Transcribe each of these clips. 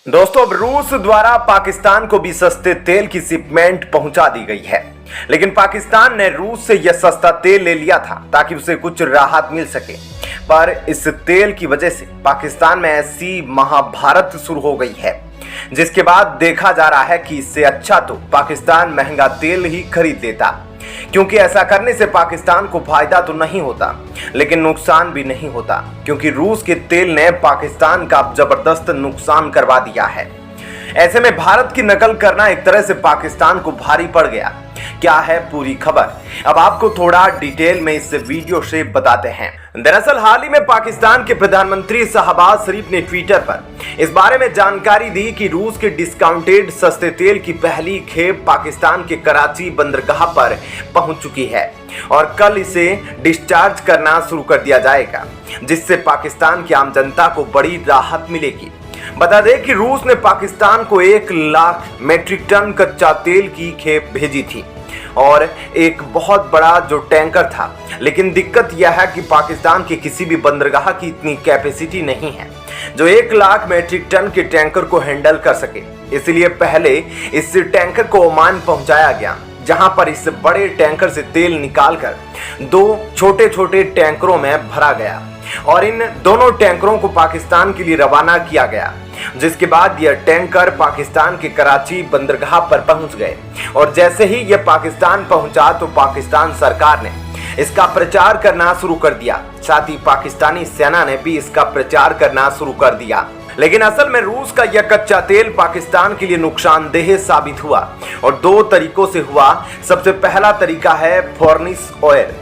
दोस्तों, अब रूस द्वारा पाकिस्तान को भी सस्ते तेल की शिपमेंट पहुंचा दी गई है। लेकिन पाकिस्तान ने रूस से यह सस्ता तेल ले लिया था ताकि उसे कुछ राहत मिल सके। पर इस तेल की वजह से पाकिस्तान में ऐसी महाभारत शुरू हो गई है, जिसके बाद देखा जा रहा है कि इससे अच्छा तो पाकिस्तान महंगा तेल ही खरीद लेता, क्योंकि ऐसा करने से पाकिस्तान को फायदा तो नहीं होता लेकिन नुकसान भी नहीं होता, क्योंकि रूस के तेल ने पाकिस्तान का जबरदस्त नुकसान करवा दिया है। ऐसे में भारत की नकल करना एक तरह से पाकिस्तान को भारी पड़ गया। क्या है पूरी खबर, अब आपको थोड़ा डिटेल में इस वीडियो से बताते हैं। दरअसल हाल ही में पाकिस्तान के प्रधानमंत्री शहबाज शरीफ ने ट्विटर पर इस बारे में जानकारी दी कि रूस के डिस्काउंटेड सस्ते तेल की पहली खेप पाकिस्तान के कराची बंदरगाह पर पहुंच चुकी है और कल इसे डिस्चार्ज करना शुरू कर दिया जाएगा, जिससे पाकिस्तान की आम जनता को बड़ी राहत मिलेगी। बता दें कि रूस ने पाकिस्तान को 1 लाख मीट्रिक टन कच्चा तेल की खेप भेजी थी और एक बहुत बड़ा जो टैंकर था, लेकिन दिक्कत यह है कि पाकिस्तान के किसी भी बंदरगाह की इतनी कैपेसिटी नहीं है जो 1 लाख मीट्रिक टन के टैंकर को हैंडल कर सके। इसलिए पहले इस टैंकर को ओमान पहुंचाया गया, जहां पर इस बड़े टैंकर से तेल निकालकर 2 छोटे छोटे टैंकरों में भरा गया और इन दोनों टैंकरों को पाकिस्तान के लिए रवाना किया गया, जिसके बाद यह टैंकर पाकिस्तान के कराची बंदरगाह पर पहुंच गए। और जैसे ही यह पाकिस्तान पहुंचा तो पाकिस्तान सरकार ने इसका प्रचार करना शुरू कर दिया, साथ ही पाकिस्तानी सेना ने भी इसका प्रचार करना शुरू कर दिया। लेकिन असल में रूस का यह कच्चा तेल पाकिस्तान के लिए नुकसानदेह साबित हुआ और 2 तरीकों से हुआ। सबसे पहला तरीका है फर्नेस ऑयल।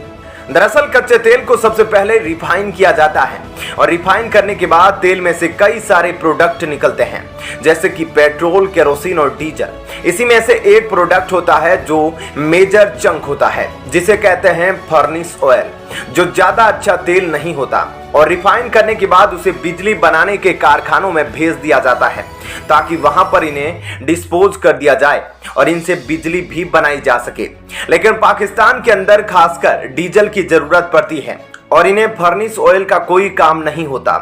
दरअसल कच्चे तेल को सबसे पहले रिफाइन किया जाता है और रिफाइन करने के बाद तेल में से कई सारे प्रोडक्ट निकलते हैं, जैसे कि पेट्रोल, केरोसिन और डीजल। इसी में से एक प्रोडक्ट होता है जो मेजर चंक होता है, जिसे कहते हैं फर्नेस ऑयल, जो ज्यादा अच्छा तेल नहीं होता और रिफाइन करने के बाद उसे बिजली बनाने के कारखानों में भेज दिया जाता है ताकि वहां पर इन्हें डिस्पोज कर दिया जाए और इनसे बिजली भी बनाई जा सके। लेकिन पाकिस्तान के अंदर खासकर डीजल की जरूरत पड़ती है और इन्हें फर्नेस ऑयल का कोई काम नहीं होता।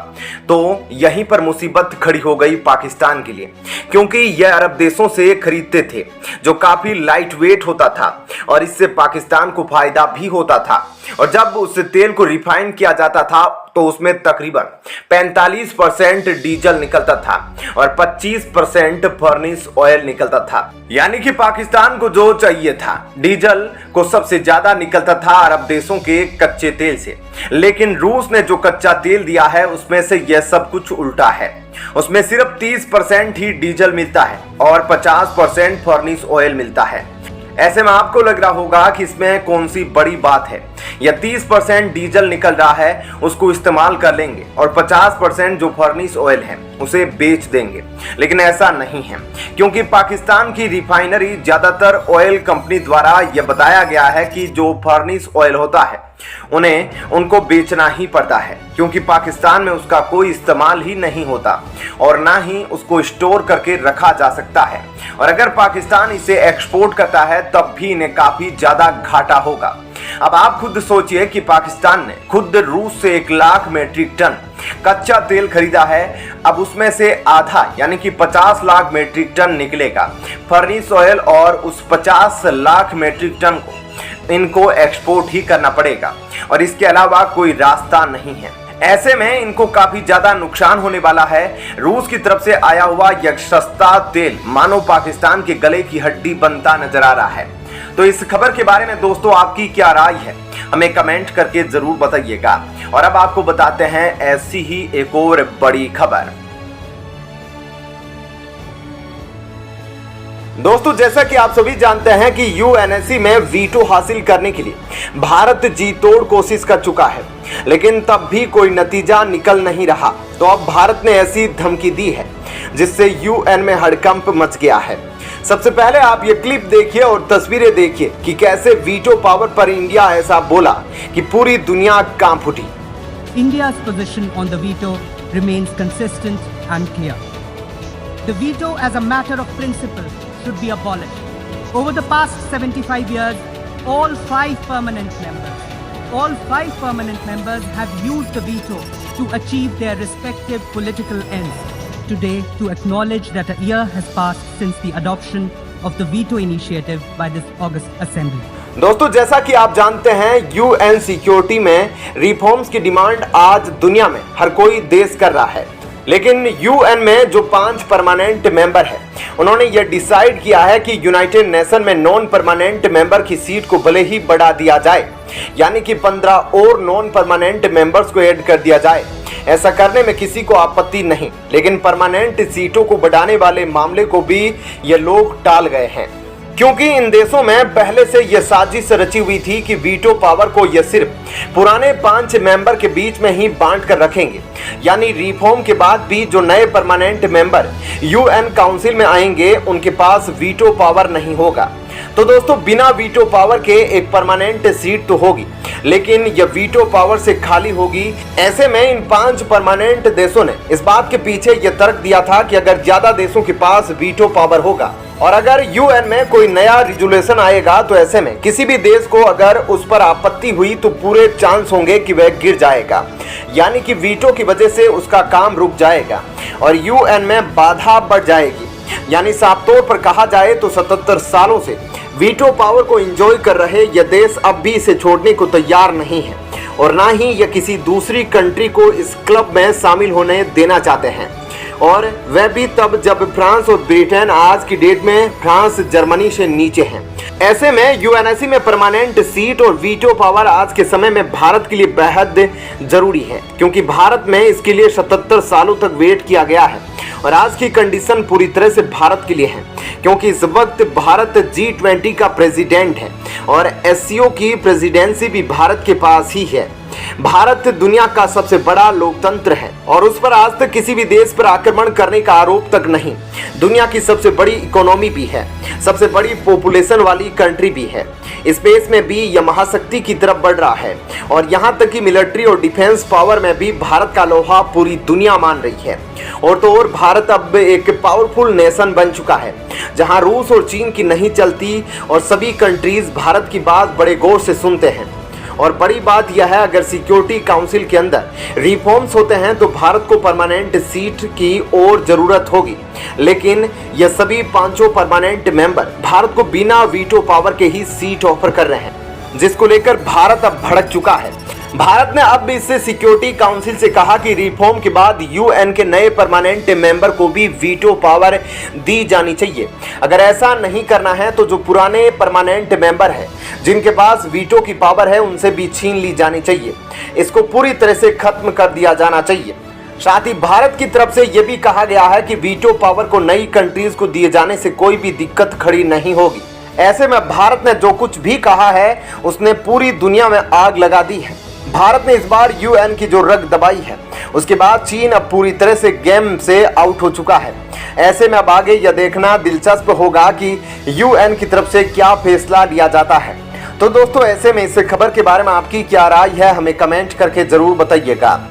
तो यहीं पर मुसीबत खड़ी हो गई पाकिस्तान के लिए, क्योंकि यह अरब देशों से खरीदते थे जो काफी लाइट वेट होता था और इससे पाकिस्तान को फायदा भी होता था। और जब उस तेल को रिफाइन किया जाता था तो उसमें तकरीबन 45% डीजल निकलता था और 25% फर्नेस ऑयल निकलता था। यानी कि पाकिस्तान को जो चाहिए था, डीजल को सबसे ज्यादा निकलता था अरब देशों के कच्चे तेल से। लेकिन रूस ने जो कच्चा तेल दिया है उसमें से यह सब कुछ उल्टा है। उसमें सिर्फ 30% ही डीजल मिलता है और 50% फर्नेस ऑयल मिलता है। ऐसे में आपको लग रहा होगा कि इसमें कौन सी बड़ी बात है, या 30% डीजल निकल रहा है उसको इस्तेमाल कर लेंगे और 50% जो फर्नेस ऑयल है उसे बेच देंगे। लेकिन ऐसा नहीं है, क्योंकि पाकिस्तान की रिफाइनरी ज्यादातर ऑयल कंपनी द्वारा यह बताया गया है कि जो फर्नेस ऑयल होता है उनको बेचना ही पड़ता है, क्योंकि पाकिस्तान में उसका कोई इस्तेमाल ही नहीं होता और ना ही उसको स्टोर करके रखा जा सकता है। और अगर पाकिस्तान इसे एक्सपोर्ट करता है तब भी इन्हें काफी ज्यादा घाटा होगा। अब आप खुद सोचिए कि पाकिस्तान ने खुद रूस से 1 लाख मीट्रिक टन कच्चा तेल खरीदा है, अब उसमें से आधा यानी कि 50 लाख मीट्रिक टन निकलेगा फर्नेस ऑयल और उस 50 लाख मीट्रिक टन को इनको एक्सपोर्ट ही करना पड़ेगा और इसके अलावा कोई रास्ता नहीं है। ऐसे में इनको काफी ज्यादा नुकसान होने वाला है। रूस की तरफ से आया हुआ यह सस्ता तेल मानो पाकिस्तान के गले की हड्डी बनता नजर आ रहा है। तो इस खबर के बारे में दोस्तों आपकी क्या राय है, हमें कमेंट करके जरूर बताइएगा। और अब आपको बताते हैं ऐसी ही एक और बड़ी खबर। दोस्तों, जैसा कि आप सभी जानते हैं कि यूएनएससी में वीटो हासिल करने के लिए भारत जी तोड़ कोशिश कर चुका है, लेकिन तब भी कोई नतीजा निकल नहीं रहा। तो अब भारत ने ऐसी धमकी दी है जिससे यूएन में हड़कंप मच गया है। सबसे पहले आप ये क्लिप देखिए और तस्वीरें देखिए कि कैसे वीटो पावर पर इंडिया ऐसा बोला कि पूरी दुनिया कांप उठी। India's position on the veto remains consistent and clear. The veto as a matter of principle should be abolished. Over the past 75 years, all five permanent members have used the veto to achieve their respective political ends. today to acknowledge that a year has passed since the adoption of the veto initiative by this August Assembly. दोस्तों, जैसा कि आप जानते हैं, UN security में reforms की demand आज दुनिया में हर कोई देश कर रहा है, लेकिन यूएन में जो 5 परमानेंट मेंबर है, उन्होंने यह डिसाइड किया है कि यूनाइटेड नेशन में नॉन परमानेंट मेंबर की सीट को भले ही बढ़ा दिया जाए, यानी कि 15 और नॉन परमानेंट मेंबर्स को ऐड कर दिया जाए। ऐसा करने में किसी को आपत्ति नहीं, लेकिन परमानेंट सीटों को बढ़ाने वाले मामले को भी ये लोग टाल गए हैं, क्योंकि इन देशों में पहले से यह साजिश रची हुई थी कि वीटो पावर को यह सिर्फ पुराने 5 मेंबर के बीच में ही बांट कर रखेंगे, यानी रिफॉर्म के बाद भी जो नए परमानेंट मेंबर यूएन काउंसिल में आएंगे उनके पास वीटो पावर नहीं होगा। तो दोस्तों, बिना वीटो पावर के एक परमानेंट सीट तो होगी, लेकिन यह वीटो पावर से खाली होगी। ऐसे में इन 5 परमानेंट देशों ने इस बात के पीछे यह तर्क दिया था कि अगर ज्यादा देशों के पास वीटो पावर होगा और अगर यूएन में कोई नया रिजोल्यूशन आएगा, तो ऐसे में किसी भी देश को अगर उस पर आपत्ति हुई तो पूरे चांस होंगे कि वह गिर जाएगा, यानी कि वीटो की वजह से उसका काम रुक जाएगा और यूएन में बाधा बढ़ जाएगी। यानी साफ तौर पर कहा जाए तो 77 सालों से वीटो पावर को एंजॉय कर रहे यह देश अब भी इसे छोड़ने को तैयार नहीं है और ना ही यह किसी दूसरी कंट्री को इस क्लब में शामिल होने देना चाहते हैं, और वह भी तब जब फ्रांस और ब्रिटेन आज की डेट में फ्रांस जर्मनी से नीचे हैं। ऐसे में यूएनएससी में परमानेंट सीट और वीटो पावर आज के समय में भारत के लिए बेहद जरूरी है, क्योंकि भारत में इसके लिए 77 सालों तक वेट किया गया है और आज की कंडीशन पूरी तरह से भारत के लिए है, क्योंकि इस वक्त भारत G20 का प्रेसिडेंट है और एससीओ की प्रेसिडेंसी भी भारत के पास ही है। भारत दुनिया का सबसे बड़ा लोकतंत्र है और उस पर आज तक किसी भी देश पर आक्रमण करने का आरोप तक नहीं। दुनिया की सबसे बड़ी इकोनॉमी भी है, सबसे बड़ी पॉपुलेशन वाली कंट्री भी है। स्पेस में भी यह महाशक्ति की तरफ बढ़ रहा है और यहाँ तक कि मिलिट्री और डिफेंस पावर में भी भारत का लोहा पूरी दुनिया मान रही है। और तो और भारत अब एक पावरफुल नेशन बन चुका है, जहाँ रूस और चीन की नहीं चलती और सभी कंट्रीज भारत की बात बड़े गौर से सुनते हैं। और बड़ी बात यह है, अगर सिक्योरिटी काउंसिल के अंदर रिफॉर्म्स होते हैं तो भारत को परमानेंट सीट की और जरूरत होगी, लेकिन यह सभी 5 परमानेंट मेंबर भारत को बिना वीटो पावर के ही सीट ऑफर कर रहे हैं, जिसको लेकर भारत अब भड़क चुका है। भारत ने अब इससे सिक्योरिटी काउंसिल से कहा कि रिफॉर्म के बाद यूएन के नए परमानेंट मेंबर को भी वीटो पावर दी जानी चाहिए। अगर ऐसा नहीं करना है तो जो पुराने परमानेंट मेंबर है जिनके पास वीटो की पावर है, उनसे भी छीन ली जानी चाहिए। इसको पूरी तरह से खत्म कर दिया जाना चाहिए। साथ ही भारत की तरफ से यह भी कहा गया है कि वीटो पावर को नई कंट्रीज को दिए जाने से कोई भी दिक्कत खड़ी नहीं होगी। ऐसे में भारत ने जो कुछ भी कहा है उसने पूरी दुनिया में आग लगा दी है। भारत ने इस बार यूएन की जो रग दबाई है, उसके बाद चीन अब पूरी तरह से गेम से आउट हो चुका है। ऐसे में अब आगे यह देखना दिलचस्प होगा कि यूएन की तरफ से क्या फैसला लिया जाता है। तो दोस्तों, ऐसे में इस खबर के बारे में आपकी क्या राय है, हमें कमेंट करके जरूर बताइएगा।